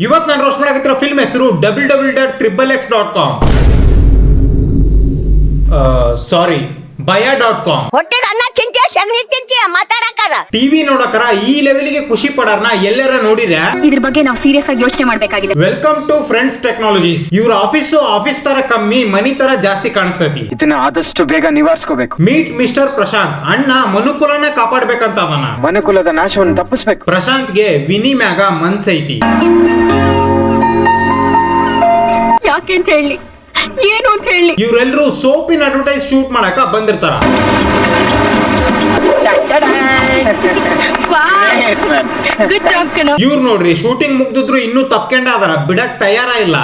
ಇವತ್ತು ನಾನು roast ಮಾಡಕತ್ತಿರೋ film ಹೆಸರು www.xxx.com ಸಾರಿ baya.com. ಹೊಟ್ಟೆಗೆ ಅನ್ನ ತಿಂತೀಯ ಸಗಣಿ ತಿಂತೀಯ ಮಾತಾಡಕಾರ ಟಿವಿ ನೋಡಕರ ಈ ಲೆವೆಲ್ಗೆ ಖುಷಿ ಪಡಾರ್ನ ಎಲ್ಲರ ನೋಡಿದ್ರೆ ಇದ್ರ ಬಗ್ಗೆ ನಾವು ಸೀರಿಯಸ್ ಆಗಿ ಯೋಚನೆ ಮಾಡ್ಬೇಕಾಗಿದೆ. Welcome to friends technologies. ಇವ್ರ ಆಫೀಸ್ ತರ ಕಮ್ಮಿ, ಮನಿ ತರ ಜಾಸ್ತಿ ಕಾಣಿಸ್ತೈತಿ. ಇದನ್ನ ಆದಷ್ಟು ಬೇಗ ನಿವಾರಿಸ್ಕೋಬೇಕು. Meet mister Prashant. ಅಣ್ಣ ಮನುಕುಲನ ಕಾಪಾಡ್ಬೇಕಂತ ಅದನ್ನ. ಮನುಕುಲದ ನಾಶವನ್ನು ತಪ್ಪಿಸ್ಬೇಕು. ಪ್ರಶಾಂತ್ಗೆ ವಿನಿ ಮ್ಯಾಗ ಮನ್ಸೈತಿ. ಯಾಕೆ ಅಂತ ಹೇಳಿ, ಏನು ಅಂತ ಹೇಳಿ. ಇವ್ರೆಲ್ರು ಸೋಪಿನ ಅಡ್ವರ್ಟೈಸ್ ಶೂಟ್ ಮಾಡಕ ಬಂದಿರ್ತಾರ. ಇವ್ರು ನೋಡ್ರಿ ಶೂಟಿಂಗ್ ಮುಗ್ದಿದ್ರು ಇನ್ನೂ ತಪ್ಕೊಂಡ ಅದರ ಬಿಡಕ್ ತಯಾರ ಇಲ್ಲ.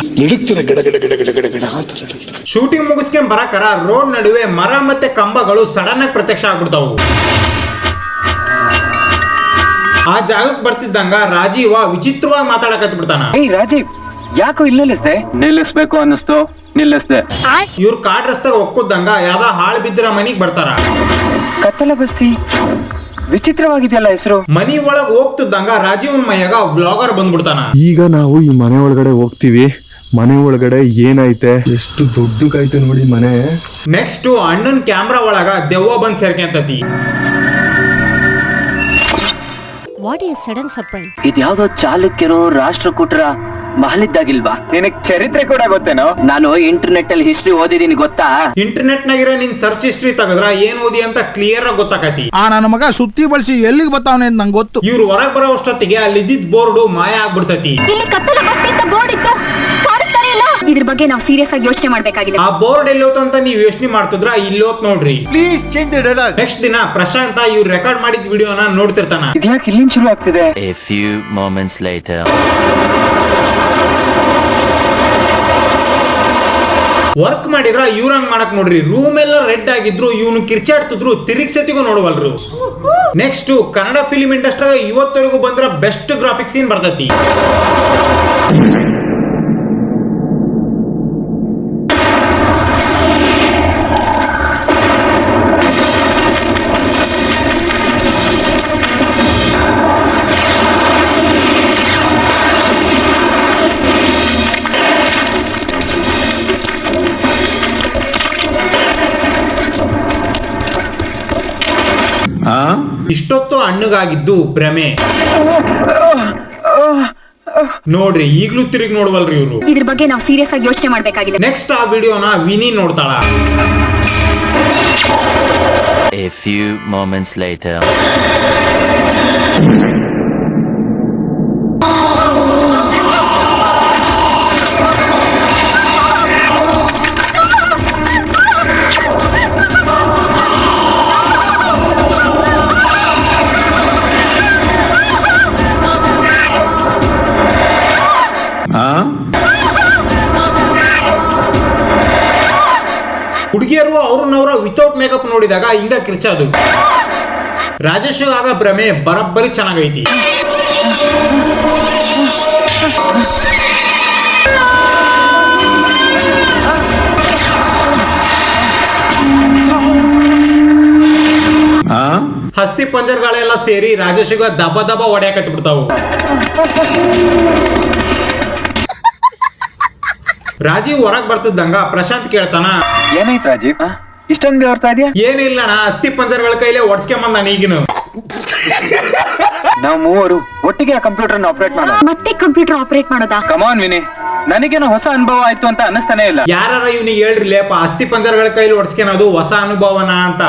ಶೂಟಿಂಗ್ ಮುಗಿಸ್ಕೊಂಡ್ ಬರಕರ ರೋಡ್ ನಡುವೆ ಮರ ಮತ್ತೆ ಕಂಬಗಳು ಸಡನ್ ಆಗಿ ಪ್ರತ್ಯಕ್ಷ ಆಗ್ಬಿಡ್ತಾವು. ಆ ಜಾಗಕ್ಕೆ ಬರ್ತಿದ್ದಂಗ ರಾಜೀವ ವಿಚಿತ್ರವಾಗಿ ಮಾತಾಡಕತ್ ಬಿಡ್ತಾನ. ಏಯ್ ರಾಜೀವ್, ಯಾಕೋ ಇಲ್ಲಿ ನಿಲ್ಲಿಸ್ಬೇಕು ಅನ್ನಿಸ್ತು, ನಿಲ್ಲಿಸ್ದೆ. ಇವ್ರ ಕಾಡ್ ರಸ್ತೆಗೆ ಒಕ್ಕುದಂಗ ಯಾವ್ದ ಹಾಳು ಬಿದ್ದಿರ ಮನಿಗ್ ಬರ್ತಾರ. ಕತ್ತಲ ಬಸ್ತಿ ವಿಚಿತ್ರವಾಗಿದೆಯಲ್ಲ ಹೆಸರು. ಮನಿ ಒಳಗ್ ಹೋಗ್ತಿದ್ದಂಗ ರಾಜೀವನ್ ಮೈಯಾಗ ವ್ಲಾಗರ್ ಬಂದ್ಬಿಡ್ತಾನ. ಈಗ ನಾವು ಈ ಮನೆ ಒಳಗಡೆ ಹೋಗ್ತೀವಿ. ಮನೆ ಒಳಗಡೆ ಏನೈತೆ, ಎಷ್ಟು ದೊಡ್ಡಕೈತೆ ನೋಡಿ ಮನೆ. ನೆಕ್ಸ್ಟ್ ಅಣ್ಣನ್ ಕ್ಯಾಮ್ರಾ ಒಳಗ ದೆವ್ವ ಬಂದ್ ಸೇರ್ಕೊಂತತಿ. What is sudden surprise? ಇದ್ಯಾವ್ದೋ ಚಾಲುಕ್ಯರು ರಾಷ್ಟ್ರಕೂಟರ ಮಹಲಿದ್ದಾಗಿಲ್ವಾ? ನಿನಗ್ ಚರಿತ್ರೆ ಕೂಡ ಗೊತ್ತೇನೋ? ನಾನು ಇಂಟರ್ನೆಟ್ ಅಲ್ಲಿ ಹಿಸ್ಟ್ರಿ ಓದಿದೀನಿ, ಗೊತ್ತಾ? ಇಂಟರ್ನೆಟ್ ನಾಗಿರೋ ನಿನ್ ಸರ್ಚ್ ಹಿಸ್ಟ್ರಿ ತೆಗದ್ರ ಏನ್ ಓದಿ ಅಂತ ಕ್ಲಿಯರ್ ಆಗಿ ಗೊತ್ತಾಕತಿ. ಆ ನನ್ನ ಮಗ ಸುತ್ತಿ ಬಳಸಿ ಎಲ್ಲಿಗೆ ಬರ್ತಾವನೆ ಅಂತ ನಂಗೆ ಗೊತ್ತು. ಇವ್ರು ಹೊರಗ್ ಬರೋ ಅಷ್ಟೊತ್ತಿಗೆ ಅಲ್ಲಿ ಇದ್ದಿದ್ ಬೋರ್ಡು ಮಾಯ ಆಗ್ಬಿಡ್ತತಿ. ಇಲ್ಲಿ ಕತ್ತಲ ಬಸ್ತಿ ಅಂತ ಬೋರ್ಡ್ ಇತ್ತು, ಕಾಣಿಸ್ತಾನೆ ಇಲ್ಲ. ಇದ್ರ ಬಗ್ಗೆ ನಾವು ಸೀರಿಯಸ್ ಆಗಿ ಯೋಚನೆ ಮಾಡ್ಬೇಕಾಗಿದೆ. ಆ ಬೋರ್ಡ್ ಎಲ್ಲೋತ್ ಅಂತ ನೀವ್ ಯೋಚನೆ ಮಾಡ್ತಿದ್ರ ಇಲ್ಲೋತ್ ನೋಡ್ರಿ. Please change the dialogue. Next ದಿನ ಪ್ರಶಾಂತ ಇವ್ರು ರೆಕಾರ್ಡ್ ಮಾಡಿದ ವಿಡಿಯೋನ ನೋಡ್ತಿರ್ತಾನ. ಇದ್ಯಾಕೆ ಇಲ್ಲಿಂದ ಶುರು ಆಗ್ತಿದೆ? A few moments later. Work ಮಾಡಿದ್ರ ಇವ್ರಂಗ್ ಮಾಡಕ್ ನೋಡ್ರಿ. ರೂಮ್ ಎಲ್ಲ ರೆಡ್ ಆಗಿದ್ರು ಇವನು ಕಿರ್ಚಾಡ್ತಿದ್ರು, ತಿರುಗ್ ಸತಿಗೂ ನೋಡವಲ್ರು. ನೆಕ್ಸ್ಟ್ ಕನ್ನಡ ಫಿಲ್ಮ್ ಇಂಡಸ್ಟ್ರಿ ಇವತ್ತವರೆಗೂ ಬಂದ್ರ ಬೆಸ್ಟ್ ಗ್ರಾಫಿಕ್ಸ್ ಸೀನ್ ಬರ್ತೈತಿ. ಇಷ್ಟೊತ್ತು ಹಣ್ಣುಗಾಗಿದ್ದು ಭ್ರಮೆ ನೋಡ್ರಿ, ಈಗ್ಲೂ ತಿರುಗಿ ನೋಡ್ವಲ್ರಿ ಇವ್ರು. ಇದ್ರ ಬಗ್ಗೆ ನಾವು ಸೀರಿಯಸ್ ಆಗಿ ಯೋಚನೆ ಮಾಡ್ಬೇಕಾಗಿದೆ. ನೆಕ್ಸ್ಟ್ ಆ ವಿಡಿಯೋನ ವಿನಿ ನೋಡ್ತಾಳ. A few moments later. ಹುಡುಗಿಯರು ಅವ್ರನ್ನವ್ರ ವಿತೌಟ್ ಮೇಕಪ್ ನೋಡಿದಾಗ ಹಿಂಗ ಕಿರ್ಚೋದು. ರಾಜೇಶ್ ಆಗ ಭ್ರಮೆ ಬರಬ್ಬರಿ ಚೆನ್ನಾಗೈತಿ. ಹಸ್ತಿ ಪಂಜರ್ಗಳೆಲ್ಲ ಸೇರಿ ರಾಜೇಶ್ಗ ದಬ ದಬ ಹೊಡೆಯಕತ್ ಬಿಡ್ತಾವು. ರಾಜೀವ್ ಹೊರಗ್ ಬರ್ತಿದ್ದಂಗ ಪ್ರಶಾಂತ್ ಕೇಳ್ತಾನ, ಏನಾಯ್ತು ರಾಜೀವ್, ಇಷ್ಟೊಂದು ಬರ್ತಾ ಇದೆಯಾ? ಏನಿಲ್ಲಣ್ಣ, ಅಸ್ಥಿ ಪಂಜರ್ಗಳ ಕೈಲೇ ಒಡ್ಸ್ಕೊಂಬಂದ ಈಗಿನ. ನಾವು ಮೂವರು ಒಟ್ಟಿಗೆ ಆ ಕಂಪ್ಯೂಟರ್ ಆಪರೇಟ್ ಮಾಡೋಣ. ಮತ್ತೆ ಕಂಪ್ಯೂಟರ್ ಆಪರೇಟ್ ಮಾಡೋದಾ? ಕಮಾನ್ ವಿನಿ, ನನಗೇನೋ ಹೊಸ ಅನುಭವ ಆಯ್ತು ಅಂತ ಅನ್ನಿಸ್ತಾನೆ ಇಲ್ಲ. ಯಾರ ಇವ್ನಿಗೆ ಹೇಳ್ರಿ ಲೇಪ, ಅಸ್ಥಿ ಪಂಜರಗಳ ಕೈಲಿ ಒಡ್ಸ್ಕೊಳೋದು ಹೊಸ ಅನುಭವನ ಅಂತ.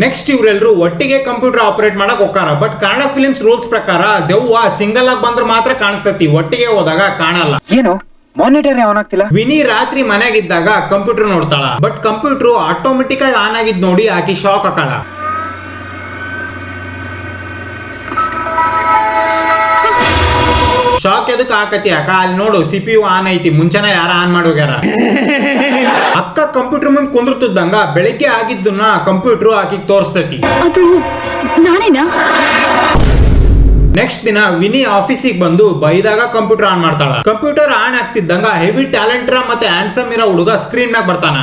ನೆಕ್ಸ್ಟ್ ಇವ್ರೆಲ್ರು ಒಟ್ಟಿಗೆ ಕಂಪ್ಯೂಟರ್ ಆಪರೇಟ್ ಮಾಡಕ್ ಹೋಗಾರ. ಬಟ್ ಕನ್ನಡ ಫಿಲ್ಮ್ಸ್ ರೂಲ್ಸ್ ಪ್ರಕಾರ ದೆವ್ವ ಸಿಂಗಲ್ ಆಗಿ ಬಂದ್ರೆ ಮಾತ್ರ ಕಾಣಿಸ್ತತಿ, ಒಟ್ಟಿಗೆ ಹೋದಾಗ ಕಾಣಲ್ಲ. ಏನು ಮಾನಿಟರ್ ಆನ್ ಆಗ್ತಿಲ್ಲ? ವಿನಿ ರಾತ್ರಿ ಮನೆಯಾಗಿದ್ದಾಗ ಕಂಪ್ಯೂಟರ್ ನೋಡ್ತಾಳ. ಬಟ್ ಕಂಪ್ಯೂಟರ್ ಆಟೋಮೆಟಿಕ್ ಆಗಿ ಆನ್ ಆಗಿದ್ ನೋಡಿ ಆಕಿ ಶಾಕ್ ಹಾಕಳ. ಶಾಕ್ ಎದಕ್ ಹಾಕತಿ ಅಕ್ಕ, ಅಲ್ಲಿ ನೋಡು CPU ಆನ್ ಐತಿ, ಮುಂಚೆನ ಯಾರ ಆನ್ ಮಾಡೋಗ್ಯಾರ. ಅಕ್ಕ ಕಂಪ್ಯೂಟರ್ ಮುಂದೆ ಕುಂದಿರ್ತಿದ್ದಂಗ ಬೆಳಿಗ್ಗೆ ಆಗಿದ್ದನ್ನ ಕಂಪ್ಯೂಟರ್ ಆಕಿಗೆ ತೋರಿಸ್ತೈತಿ. ಅದು ನಾನೇನಾ? ನೆಕ್ಸ್ಟ್ ದಿನ ವಿನಿ ಆಫೀಸಿಗೆ ಬಂದು ಬೈದಾಗ ಕಂಪ್ಯೂಟರ್ ಆನ್ ಮಾಡ್ತಾಳ. ಕಂಪ್ಯೂಟರ್ ಆನ್ ಆಗ್ತಿದ್ದಂಗ ಹೆವಿ ಟ್ಯಾಲೆಂಟ್ ಮತ್ತೆ ಹ್ಯಾಂಡ್ಸಮ್ ಇರೋ ಹುಡುಗ ಸ್ಕ್ರೀನ್ ಮ್ಯಾಗ ಬರ್ತಾನ.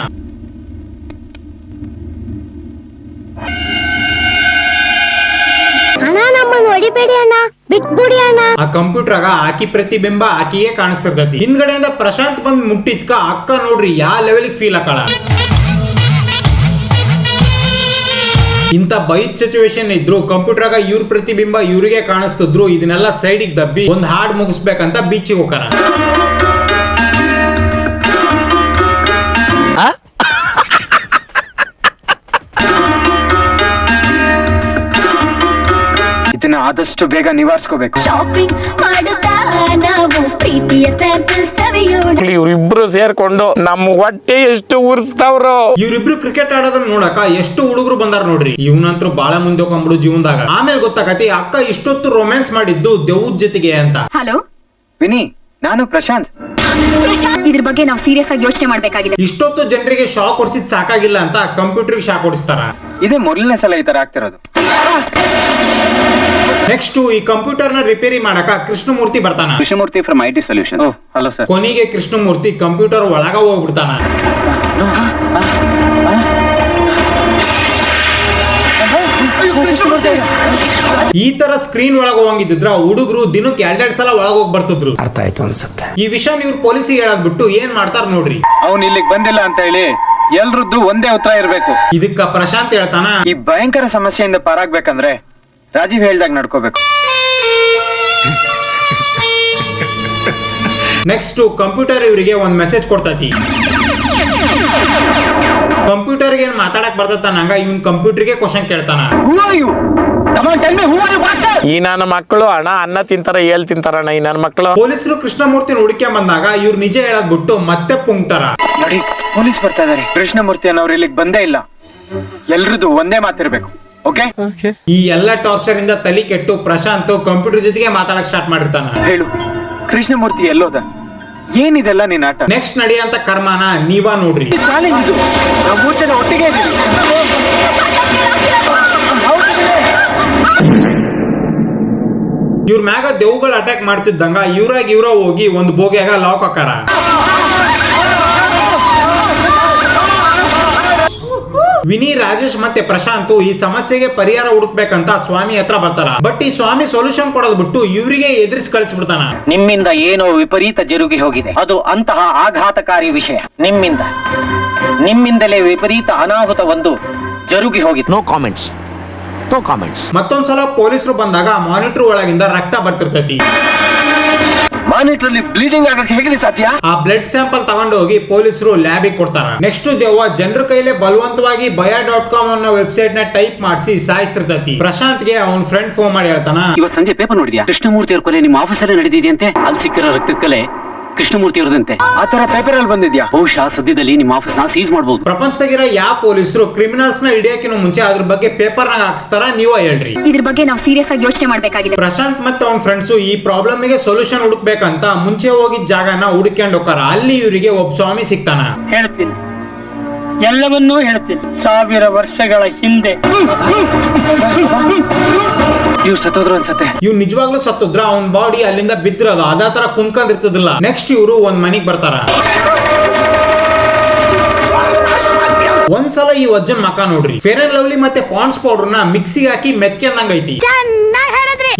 ಹಣ ನಮ್ಮನ್ನ ಹೊಡಿಬೇಡಿ ಅಣ್ಣ ಬಿಟ್ಬಿಡಿ ಅಣ್ಣ. ಆ ಕಂಪ್ಯೂಟರ್ ಆಗ ಆಕಿ ಪ್ರತಿಬಿಂಬ ಆಕಿಗೆ ಕಾಣಿಸ್ತಿರ್ತೈತಿ. ಹಿಂದ್ಗಡೆಯಿಂದ ಪ್ರಶಾಂತ್ ಬಂದ್ ಮುಟ್ಟಿದ್ಕ ಅಕ್ಕ ನೋಡ್ರಿ ಯಾವ ಲೆವೆಲ್ಗೆ ಫೀಲ್ ಆಕಳ. ಇಂತ ಬೈತ್ ಸಿಚುವೇಶನ್ ಇದ್ರು ಕಂಪ್ಯೂಟರ್ ಆಗ ಇವ್ರ ಪ್ರತಿಬಿಂಬ ಇವ್ರಿಗೆ ಕಾಣಿಸ್ತಿದ್ರು. ಇದನ್ನೆಲ್ಲ ಸೈಡಿಗೆ ದಬ್ಬಿ ಒಂದ್ ಹಾಡ್ ಮುಗಿಸ್ಬೇಕಂತ ಬೀಚಿಗೆ ಹೋಗಾರ. ಇದನ್ನ ಆದಷ್ಟು ಬೇಗ ನಿವಾರಿಸ್ಕೋಬೇಕು. ಶಾಪಿಂಗ್ ಮಾಡುತ್ತಾ ನಾವು ಪ್ರೀತಿಯ ಸ್ಯಾಂಪಲ್ ಸವಿಯೋಣ. ಇವ್ರಿಬ್ರು ಸೇರ್ಕೊಂಡು ನಮ್ಮ ಹೊಟ್ಟೆ ಎಷ್ಟು ಉರ್ಸ್ತಾವ್ರು. ಇವ್ರಿಬ್ರು ಕ್ರಿಕೆಟ್ ಆಡೋದನ್ನ ನೋಡಕ ಎಷ್ಟು ಹುಡುಗರು ಬಂದಾರ ನೋಡ್ರಿ. ಇವನಂತರೂ ಬಾಳ ಮುಂದೆ ಹೋಗ್ಬಿಡು ಜೀವನದಾಗ. ಆಮೇಲೆ ಗೊತ್ತಾಗತಿ ಅಕ್ಕ ಇಷ್ಟೊತ್ತು ರೊಮ್ಯಾನ್ಸ್ ಮಾಡಿದ್ದು ದೆವ್ವದ ಜೊತೆಗೆ ಅಂತ. ಹಲೋ ವಿನಿ, ನಾನು ಪ್ರಶಾಂತ್. ಇದ್ರ ಬಗ್ಗೆ ನಾವು ಸೀರಿಯಸ್ ಆಗಿ ಯೋಚನೆ ಮಾಡ್ಬೇಕಾಗಿದೆ. ಇಷ್ಟೊತ್ತು ಜನರಿಗೆ ಶಾಕ್ ಹೊಡ್ಸಿದ್ ಸಾಕಾಗಿಲ್ಲ ಅಂತ ಕಂಪ್ಯೂಟರ್ಗೆ ಶಾಕ್ ಹೊಡಿಸ್ತಾರ. ಇದೇ ಮೊದಲನೇ ಸಲ ಈ ತರ ಆಗ್ತಿರೋದು. ನೆಕ್ಸ್ಟ್ ಈ ಕಂಪ್ಯೂಟರ್ ನ ರಿಪೇರಿ ಮಾಡಕ ಕೃಷ್ಣಮೂರ್ತಿ ಬರ್ತಾನ. Krishnamurthy from IT solution. Hello sir. ಕೊನೆಗೆ ಕೃಷ್ಣಮೂರ್ತಿ ಕಂಪ್ಯೂಟರ್ ಒಳಗ ಹೋಗ್ಬಿಡ್ತಾನ. ಈ ತರ ಸ್ಕ್ರೀನ್ ಒಳಗ ಹೋಗಿದ್ರ ಹುಡುಗರು ದಿನಕ್ಕೆ 2 ಸಲ ಒಳಗ ಹೋಗಿ ಬರ್ತಿದ್ರು. ಅರ್ಥ ಆಯ್ತು ಅನ್ಸುತ್ತೆ. ಈ ವಿಷಯ ಇವ್ರು ಪೊಲೀಸಿಗೆ ಹೇಳದ್ ಬಿಟ್ಟು ಏನ್ ಮಾಡ್ತಾರ ನೋಡ್ರಿ. ಅವ್ನು ಇಲ್ಲಿಗೆ ಬಂದಿಲ್ಲ ಅಂತ ಹೇಳಿ ಎಲ್ರದ್ದು ಒಂದೇ ಉತ್ತರ ಇರ್ಬೇಕು. ಇದಕ್ಕ ಪ್ರಶಾಂತ್ ಹೇಳ್ತಾನ, ಈ ಭಯಂಕರ ಸಮಸ್ಯೆಯಿಂದ ಪಾರಾಗ್ಬೇಕಂದ್ರೆ ರಾಜೀವ್ ಹೇಳ್ದಾಗ ನಡ್ಕೋಬೇಕು. ನೆಕ್ಸ್ಟ್ ಕಂಪ್ಯೂಟರ್ ಇವರಿಗೆ ಒಂದ್ ಮೆಸೇಜ್ ಕೊಡ್ತೈತಿ. ಕಂಪ್ಯೂಟರ್ ಏನ್ ಮಾತಾಡಕ್ ಬರ್ತೈತಾನಂಗ ಇವ್ನ್ ಕಂಪ್ಯೂಟರ್ಗೆ ಕ್ವಶನ್ ಕೇಳ್ತಾನ. ಈ ನನ್ನ ಮಕ್ಕಳು ಅನ್ನ ತಿಂತಾರ ಏಳ್ ತಿಂತಾರಣ್ಣ ಈ ನನ್ನ ಮಕ್ಕಳು. ಪೊಲೀಸರು ಕೃಷ್ಣಮೂರ್ತಿ ಹುಡುಕೆ ಬಂದಾಗ ಇವ್ರು ನಿಜ ಹೇಳದ್ ಬಿಟ್ಟು ಮತ್ತೆ ಪುಂಗ್ತಾರ. ನೋಡಿ, ಪೊಲೀಸ್ ಬರ್ತಾ ಇದಾರೆ. ಕೃಷ್ಣಮೂರ್ತಿ ಅನ್ನೋರು ಇಲ್ಲಿಗೆ ಬಂದೇ ಇಲ್ಲ. ಎಲ್ರದ್ದು ಒಂದೇ ಮಾತಿರ್ಬೇಕು. ಓಕೆ? ಈ ಎಲ್ಲ ಟಾರ್ಚರ್ ಇಂದ ತಲೆ ಕೆಟ್ಟು ಪ್ರಶಾಂತ್ ಕಂಪ್ಯೂಟರ್ ಜೊತೆಗೆ ಮಾತಾಡಕ್ ಸ್ಟಾರ್ಟ್ ಮಾಡಿರ್ತಾನ. ಹೇಳು, ಕೃಷ್ಣಮೂರ್ತಿ ಎಲ್ಲೋದ? ಏನಿದೆಲ್ಲ ನಿನ್ನ ಆಟ? ನೆಕ್ಸ್ಟ್ ನಡೆಯಂತ ಕರ್ಮನ ನೀವಾ ನೋಡ್ರಿ. ಚಾಲೆಂಜ್ ಇದು. ನಾವು 3 ಜನ ಒಟ್ಟಿಗೆ ಇದ್ದೀವಿ. ಇವ್ರ ಮ್ಯಾಗ ದೆವ್ಗಳು ಅಟ್ಯಾಕ್ ಮಾಡ್ತಿದ್ದಂಗ ಇವ್ರ ಹೋಗಿ ಒಂದು ಬೋಗಿಯಾಗ ಲಾಕ್ ಹಾಕಾರ. ವಿನಿ, ರಾಜೇಶ್ ಮತ್ತೆ ಪ್ರಶಾಂತ್ ಈ ಸಮಸ್ಯೆಗೆ ಪರಿಹಾರ ಹುಡುಕ್ಬೇಕಂತ ಸ್ವಾಮಿ ಹತ್ರ ಬರ್ತಾರ. ಬಟ್ ಈ ಸ್ವಾಮಿ ಸೊಲ್ಯೂಷನ್ ಕೊಡೋದ್ ಬಿಟ್ಟು ಇವರಿಗೆ ಎದುರಿಸಿ ಕಳಿಸ್ಬಿಡ್ತಾನ. ನಿಮ್ಮಿಂದ ಏನೋ ವಿಪರೀತ ಜರುಗಿ ಹೋಗಿದೆ. ಅದು ಅಂತಹ ಆಘಾತಕಾರಿ ವಿಷಯ. ನಿಮ್ಮಿಂದಲೇ ವಿಪರೀತ ಅನಾಹುತ ಒಂದು ಜರುಗಿ ಹೋಗಿದೆ. No comments. No comments. ಮತ್ತೊಂದ್ಸಲ ಪೊಲೀಸರು ಬಂದಾಗ ಮಾನಿಟರ್ ಒಳಗಿಂದ ರಕ್ತ ಬರ್ತಿರ್ತೈತಿ. ಮಾನಿಟರ್ ಬ್ಲೀಡಿಂಗ್ ಆಗಕ್ಕೆ ಹೇಗೆ ಸಾಧ್ಯ? ಆ ಬ್ಲಡ್ ಸ್ಯಾಂಪಲ್ ತಗೊಂಡು ಹೋಗಿ ಪೊಲೀಸರು ಲ್ಯಾಬಿಗೆ ಕೊಡ್ತಾರ. ನೆಕ್ಸ್ಟ್ ದೆವ್ವ ಜನರ ಕೈಲೇ ಬಲವಂತವಾಗಿ baya.com ಅನ್ನೋ ವೆಬ್ಸೈಟ್ ನ ಟೈಪ್ ಮಾಡಿಸಿ ಸಾಯಿಸ್ತಿರ್ತೈತಿ. ಪ್ರಶಾಂತ್ಗೆ ಅವನ್ ಫ್ರೆಂಡ್ ಫೋನ್ ಮಾಡಿ ಹೇಳ್ತಾನ, ಇವತ್ತು ಸಂಜೆ ಪೇಪರ್ ನೋಡಿದ್ಯಾ? ಕೃಷ್ಣಮೂರ್ತಿ ಅವ್ರ ಕೊಲೆ ನಿಮ್ಮ ಆಫೀಸಲ್ಲೇ ನಡೆದಿದೆಯಂತೆ. ಅಲ್ಲಿ ಸಿಕ್ಕಿರೋ ರಕ್ತದ ಕಲೆ ಕೃಷ್ಣಮೂರ್ತಿ ಅವ್ರದಂತೆ. ಆ ತರ ಪೇಪರ್ ಅಲ್ಲಿ ಬಂದಿದ್ಯಾ? ಬಹುಶಃ ಸದ್ಯದಲ್ಲಿ ನಿಮ್ಮ ಆಫೀಸ್ ನ ಸೀಸ್ ಮಾಡಬಹುದು. ಪ್ರಪಂಚದಾಗಿರೋ ಯಾವ ಪೊಲೀಸರು ಕ್ರಿಮಿನಲ್ಸ್ ನ ಹಿಡಿಯಕ್ಕಿನ ಮುಂಚೆ ಅದ್ರ ಬಗ್ಗೆ ಪೇಪರ್ ನಾಗ ಹಾಕ್ಸ್ತಾರ? ನೀವ ಹೇಳ್ರಿ. ಇದ್ರ ಬಗ್ಗೆ ನಾವು ಸೀರಿಯಸ್ ಆಗಿ ಯೋಚನೆ ಮಾಡ್ಬೇಕಾಗಿದೆ. ಪ್ರಶಾಂತ್ ಮತ್ತೆ ಅವನ ಫ್ರೆಂಡ್ಸ್ ಈ ಪ್ರಾಬ್ಲಮ್ ಗೆ ಸೊಲ್ಯೂಷನ್ ಹುಡುಕ್ಬೇಕಂತ ಮುಂಚೆ ಹೋಗಿದ್ ಜಾಗನ ಹುಡುಕೊಂಡು ಹೋಗಾರ. ಅಲ್ಲಿ ಇವರಿಗೆ ಒಬ್ಬ ಸ್ವಾಮಿ ಸಿಗ್ತಾನ. ಹೇಳ್ತೀನಿ, ಎಲ್ಲವನ್ನೂ ಹೇಳ್ತೀನಿ. 1000 ವರ್ಷಗಳ ಹಿಂದೆ ಇವ್ರು ಸತ್ತೋದ್ರು ಅನ್ಸತ್ತೆ. ಇವ್ ನಿಜವಾಗ್ಲೂ ಸತ್ತುದ್ರ ಅವನ್ ಬಾಡಿ ಅಲ್ಲಿಂದ ಬಿದ್ದಿರೋದು ಅದೇ ತರ ಕುಂತ್ಕೊಂಡಿರ್ತದಿಲ್ಲ. ನೆಕ್ಸ್ಟ್ ಇವರು ಒಂದ್ ಮನಿಗ್ ಬರ್ತಾರ. ಒಂದ್ಸಲ ಈ ಅಜ್ಜನ್ ಮಕ ನೋಡ್ರಿ. ಫೇರ್ ಅಂಡ್ ಲವ್ಲಿ ಮತ್ತೆ ಪಾಂಡ್ಸ್ ಪೌಡರ್ ನ ಮಿಕ್ಸಿಗೆ ಹಾಕಿ ಮೆತ್ಕೆಂದಂಗ ಐತಿ.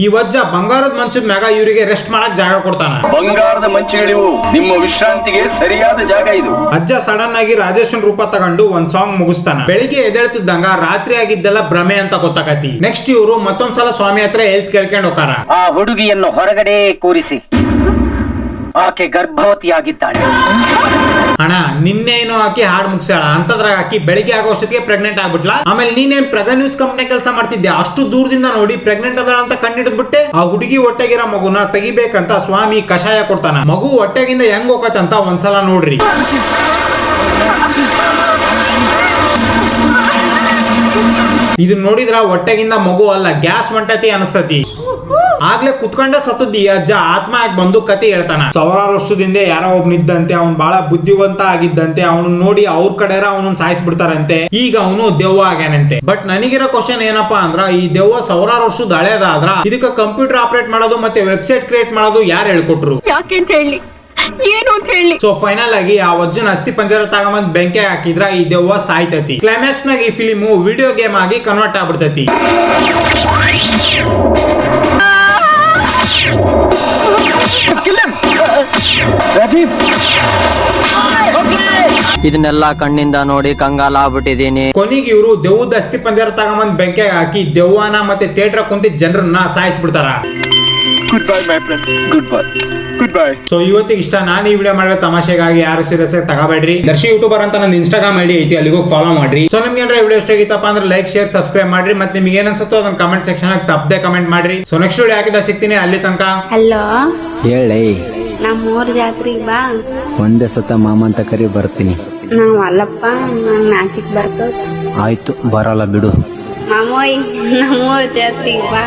ಈ ವಜ್ಜ ಬಂಗಾರದ ಮಂಚದ ಮ್ಯಾಗ ಇವರಿಗೆ ರೆಸ್ಟ್ ಮಾಡಕ್ ಜಾಗ ಕೊಡ್ತಾನ. ಬಂಗಾರದ ಮಂಚಗಳಿವು, ನಿಮ್ಮ ವಿಶ್ರಾಂತಿಗೆ ಸರಿಯಾದ ಜಾಗ ಇದು. ಅಜ್ಜ ಸಡನ್ ಆಗಿ ರಾಜೇಶನ್ ರೂಪ ತಗೊಂಡು ಒಂದ್ ಸಾಂಗ್ ಮುಗಿಸ್ತಾನ. ಬೆಳಿಗ್ಗೆ ಎದ್ದೇಳ್ತಿದ್ದಂಗ ರಾತ್ರಿ ಆಗಿದ್ದೆಲ್ಲ ಭ್ರಮೆ ಅಂತ ಗೊತ್ತಾಗತಿ. ನೆಕ್ಸ್ಟ್ ಇವರು ಮತ್ತೊಂದ್ಸಲ ಸ್ವಾಮಿ ಹತ್ರ ಹೆಲ್ಪ್ ಕೇಳ್ಕೊಂಡ್ ಹೋಗಾರ. ಆ ಹುಡುಗಿಯನ್ನು ಹೊರಗಡೆ ಕೂರಿಸಿ, ಆಕೆ ಗರ್ಭವತಿಯಾಗಿದ್ದಾಳೆ. ಅಣ್ಣ ನಿನ್ನೇನು ಹಾಕಿ ಹಾಡ್ ಮುಗಿಸಾಳ ಅಂತದ್ರಾಗ ಹಾಕಿ ಬೆಳಿಗ್ಗೆ ಆಗೋ ಅಷ್ಟೊತ್ತಿಗೆ ಪ್ರೆಗ್ನೆಂಟ್ ಆಗ್ಬಿಟ್ಲಾ. ಆಮೇಲೆ ನೀನೇನ್ ಪ್ರಗ ನ್ಯೂಸ್ ಕಂಪ್ನಿ ಕೆಲಸ ಮಾಡ್ತಿದ್ಯಾ, ಅಷ್ಟು ದೂರದಿಂದ ನೋಡಿ ಪ್ರೆಗ್ನೆಂಟ್ ಅದಾಳ ಅಂತ ಕಂಡಿಡಿದ್ಬಿಟ್ಟೆ. ಆ ಹುಡುಗಿ ಹೊಟ್ಟೆಗಿರೋ ಮಗುನ ತೆಗಿಬೇಕಂತ ಸ್ವಾಮಿ ಕಷಾಯ ಕೊಡ್ತಾನ. ಮಗು ಹೊಟ್ಟೆಗಿಂದ ಹೆಂಗ್ ಹೋಗತ್ತಂತ ಒಂದ್ಸಲ ನೋಡ್ರಿ. ಇದನ್ನ ನೋಡಿದ್ರ ಹೊಟ್ಟೆಗಿಂದ ಮಗು ಅಲ್ಲ ಗ್ಯಾಸ್ ಹೊಂಟತಿ ಅನಸ್ತತಿ. ಆಗ್ಲೇ ಕುತ್ಕೊಂಡ ಸತ್ತದ್ದಿ ಅಜ್ಜ ಆತ್ಮ ಆಗಿ ಬಂದು ಕತೆ ಹೇಳ್ತಾನ. 1000 ವರ್ಷದಿಂದ ಯಾರೋ ಒಬ್ನಿದ್ದಂತೆ, ಅವ್ನ್ ಬಹಳ ಬುದ್ಧಿವಂತ ಆಗಿದ್ದಂತೆ. ಅವನು ನೋಡಿ ಅವ್ರ ಕಡೆರ ಅವನನ್ನ ಸಾಯಿಸ್ಬಿಡ್ತಾರಂತೆ. ಈಗ ಅವನು ದೆವ್ವ ಆಗ್ಯಾನಂತೆ. ಬಟ್ ನನಗಿರೋ ಕ್ವಶನ್ ಏನಪ್ಪಾ ಅಂದ್ರ, ಈ ದೆವ್ವ 1000 ವರ್ಷದ ಹಳೇದಾದ್ರ ಇದಕ್ಕ ಕಂಪ್ಯೂಟರ್ ಆಪರೇಟ್ ಮಾಡೋದು ಮತ್ತೆ ವೆಬ್ಸೈಟ್ ಕ್ರಿಯೇಟ್ ಮಾಡೋದು ಯಾರು ಹೇಳ್ಕೊಟ್ರು? ಯಾಕೆ ಅಂತ ಹೇಳಿ, ಏನು ಅಂತ ಹೇಳಿ. ಸೊ ಫೈನಲ್ ಆಗಿ ಆ ಅಜ್ಜನ ಅಸ್ಥಿ ಪಂಜರ ತಗೊಂಬಂದ್ ಬೆಂಕಿ ಹಾಕಿದ್ರ ಈ ದೆವ್ವ ಸಾಯ್ತತಿ. ಕ್ಲೈಮ್ಯಾಕ್ಸ್ ನಾಗ ಈ ಫಿಲಿಮು ವಿಡಿಯೋ ಗೇಮ್ ಆಗಿ ಕನ್ವರ್ಟ್ ಆಗ್ಬಿಡ್ತೈತಿ. ರಾಜೀವ್ ಇದನ್ನೆಲ್ಲ ಕಣ್ಣಿಂದ ನೋಡಿ ಕಂಗಾಲ ಆಗ್ಬಿಟ್ಟಿದೀನಿ. ಕೊನೆಗೆ ಇವರು ದೆವ್ವದ ಅಸ್ಥಿ ಪಂಜರ ತಗೊಂಬಂದ್ ಬೆಂಕಿಯಾಗ ಹಾಕಿ ದೆವ್ವನ ಮತ್ತೆ ಥಿಯೇಟರ್ ಕುಂತಿ ಜನರನ್ನ ಸಾಯಿಸ್ಬಿಡ್ತಾರ. Good bye my friend, good bye, good bye. So ಇವತ್ತಿಗೆ ಇಷ್ಟ. ನಾನು ಈ ವಿಡಿಯೋ ಮಾಡಿರೋ ತಮಾಷೆಗಾಗಿ ಯಾರು ಸೀರಿಯಸ್ ಆಗಿ ತಗೋಬೇಡ್ರಿ. ದರ್ಶಿ ಯೂಟ್ಯೂಬರ್ ಅಂತ ನನ್ನ ಇನ್ಸ್ಟಾಗ್ರಾಮ್ ಐಡಿ ಐತಿ, ಅಲ್ಲಿಗೆ ಹೋಗಿ ಫಾಲೋ ಮಾಡ್ರಿ. ಸೊ ನಿಮ್ಗೆ ಏನಾರ ವಿಡಿಯೋ ಇಷ್ಟ ಆಗಿತ್ತಪ್ಪ ಅಂದ್ರೆ ಲೈಕ್, ಶೇರ್, ಸಬ್ಸ್ಕ್ರೈಬ್ ಮಾಡ್ರಿ. ಮತ್ತೆ ನಿಮ್ಗೆ ಏನ್ ಅನ್ಸುತ್ತೋ ಅದನ್ನ ಕಮೆಂಟ್ ಸೆಕ್ಷನ್ ಆಗಿ ತಪ್ಪದೆ ಕಮೆಂಟ್ ಮಾಡ್ರಿ. ಸೊ ನೆಕ್ಸ್ಟ್ ವಿಡಿಯೋ ಹಾಕಿದ ಸಿಗ್ತೀನಿ. ಅಲ್ಲಿ ತನಕ ಹಲೋ, ಹೇಳಿ ನಮ್ಮೂರ್ ಜಾತ್ರೆಗೆ ಬಾ. ಒಂದೇ ಸತ ಮಾಮ ಅಂತ ಕರಿ ಬರ್ತೀನಿ. ನಾವ್ ಅಲ್ಲಪ್ಪ, ನಂಗ್ ನಾಚಿಕ್ ಬರ್ತದ. ಆಯ್ತು, ಬರಲ್ಲ ಬಿಡು. ಮಾಮೋಯ್, ನಮ್ಮೂರ್ ಜಾತ್ರೆಗೆ ಬಾ.